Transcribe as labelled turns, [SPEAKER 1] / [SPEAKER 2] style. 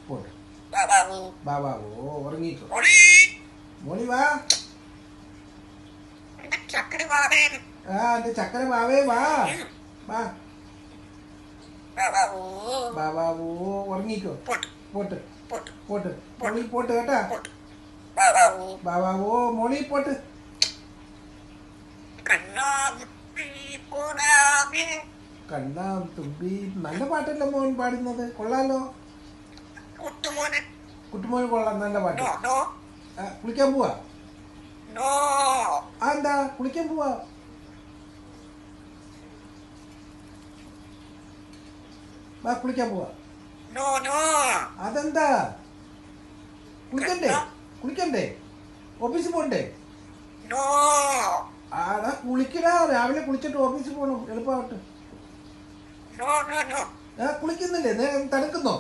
[SPEAKER 1] Pot
[SPEAKER 2] ബാബാവു
[SPEAKER 1] ബാബാവോ ഉറങ്ങിക്കോ.
[SPEAKER 2] മോളി
[SPEAKER 1] മോളി വാ.
[SPEAKER 2] ചക്കര ബാബേ
[SPEAKER 1] എന്റെ ചക്കര ബാവേ വാ വാ.
[SPEAKER 2] ബാബാവു
[SPEAKER 1] ബാബാവോ ഉറങ്ങിക്കോ.
[SPEAKER 2] പോട്ട്
[SPEAKER 1] പോട്ട്
[SPEAKER 2] പോട്ട്
[SPEAKER 1] പോട്ട് മോളി പോട്ട് കേട്ടാ.
[SPEAKER 2] പോട്ട് ബാബാവു
[SPEAKER 1] ബാബാവോ മോളി പോട്ട്.
[SPEAKER 2] കണ്ണാമുട്ടി പോരാമേ
[SPEAKER 1] കണ്ണാ തുമ്പി നല്ല പാട്ടല്ലേ മോൻ പാടുന്നത്, കൊള്ളാലോ.
[SPEAKER 2] കുട്ടുമോനെ
[SPEAKER 1] കുട്ടുമോൻ കൊള്ളാം, നല്ല പാട്ട്.
[SPEAKER 2] നോ നോ
[SPEAKER 1] കുളിക്കാൻ പോവാ.
[SPEAKER 2] നോ
[SPEAKER 1] എന്താ കുളിക്കാൻ പോവാ? വാ കുളിക്കാൻ പോവാ.
[SPEAKER 2] നോ നോ
[SPEAKER 1] അതെന്താ? കുളിക്കണ്ടേ? കുളിക്കണ്ടേ? ഓഫീസിൽ പോണ്ടേ?
[SPEAKER 2] നോ
[SPEAKER 1] ആടാ കുളിക്കടാ, രാവിലെ കുളിച്ചിട്ട് ഓഫീസിൽ പോകണം, എളുപ്പമാവട്ടെ.
[SPEAKER 2] നോ നോ നോ
[SPEAKER 1] കുളിക്കുന്നില്ലേ? തണുക്കുന്നോ?